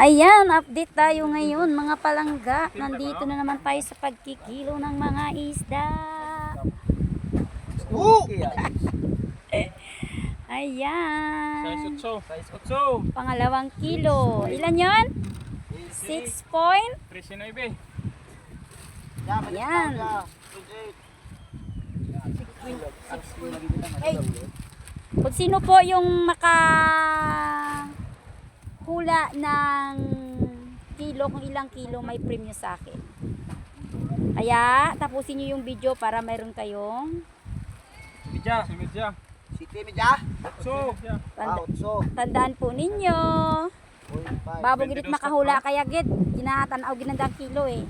Ayan, update tayo ngayon mga palangga. Nandito na naman tayo sa pagkikilo ng mga isda. Ayan. Size 8. Pangalawang kilo. Ilan yon? 6 point? 13.9. Ayan. Kung sino po yung hula ng kilo, kung ilang kilo, may premyo sa akin. Kaya tapusin nyo yung video para mayroon kayong Midya. City Media. tandaan po ninyo. Babo gid makahula kaya gid ginatanaw ginandang kilo eh.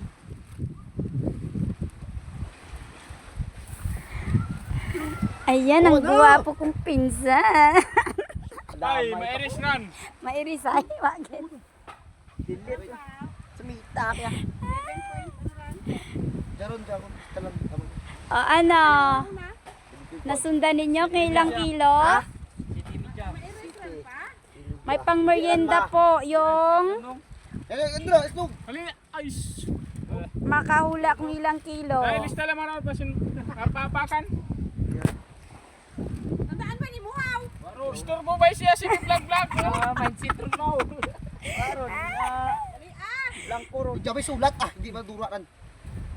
Ayan ang guwapo kong pinsan. Ay, mairis nan. Mairis ay wagin. Dilit. Sumita kaya. Jaron talang. O ano? Nasundan ninyo kay ilang kilo? May pang merienda po yung Andro, isnog. Halina. Ay. makahula kung ilang kilo. Dahil lista lang ako pasin papakan. Tandaan ba ni Muhaw? Baro, store mo ba siya si vlog? Mindset ron mo. Karon. Lang puro. Diyan may sulat hindi ba duraran?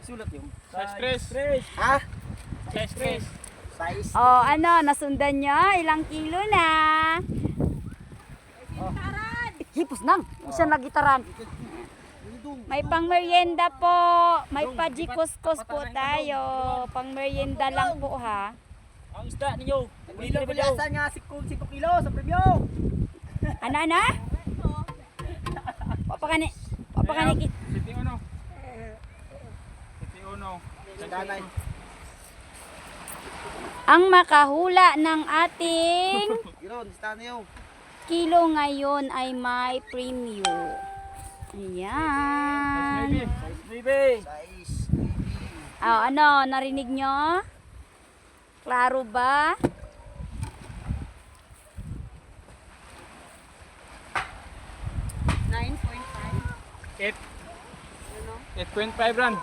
Sulat yung. Size 3. Ha? Size 3. Size. O ano, nasundan nyo? Ilang kilo na? Hipos nang, isa na gitaran. May pang merienda po. May pajikuskos po tayo. Pang merienda lang po ha. Ang isda ninyo. Bilisan nga 5 kilo sa premyo. Ana? Papakani. City Uno. Danay. Ang makahula ng ating Giron, stand niyo. kilo ngayon ay may premyo. Ayan. Size. Ano, narinig nyo? Klaro ba? Eight. 8.5 run.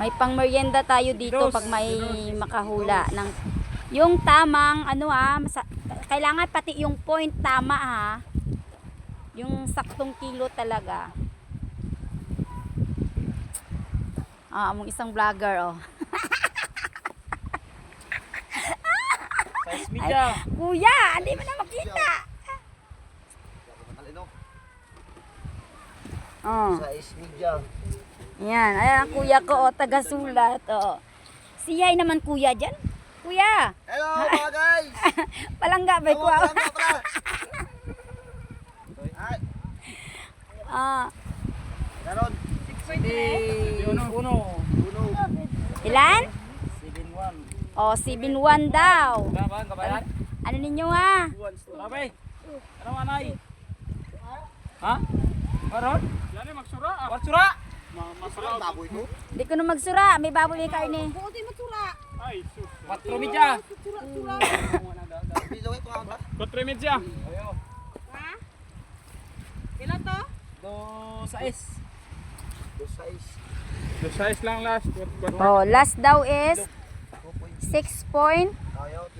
May pang merienda tayo dito pag may makahula ng yung tamang kailangan pati yung point tama ha. Yung saktong kilo talaga. Among isang vlogger oh. Size midya. Kuya, hindi mo na makita. Oh. Size media. Yan, ayan ang kuya ko, taga-sulat. Siya naman kuya dyan. Kuya! Hello mga guys! Palangga ba ko? Garon. Uno. Ilan? 7-1. 7-1 daw. Kabayan. Ano ninyo ha? Babay. Ano anay? Ha? Karon? Yan magsura. Magsura. Masura baboy ko. Hindi ko na magsura, may baboy yung karne. Buo tayo matsura. Ay, sus. 4 midya. Tsura. Bilo ito ang ba? 4 midya. Ha? Ilan to? Size. The size lang last. Last daw is 6 point.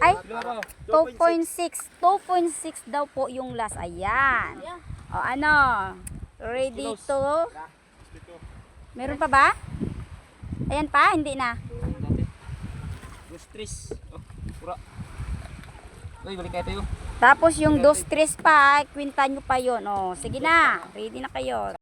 Ay, 2.6. 2.6 daw po yung last. Ayan. Ano? Ready to? Meron pa ba? Ayan pa? Hindi na. Gustris. Pura. Uy, balik kayo tayo. Tapos yung 2-3 pa, kwinta nyo pa yun. Sige na. Ready na kayo.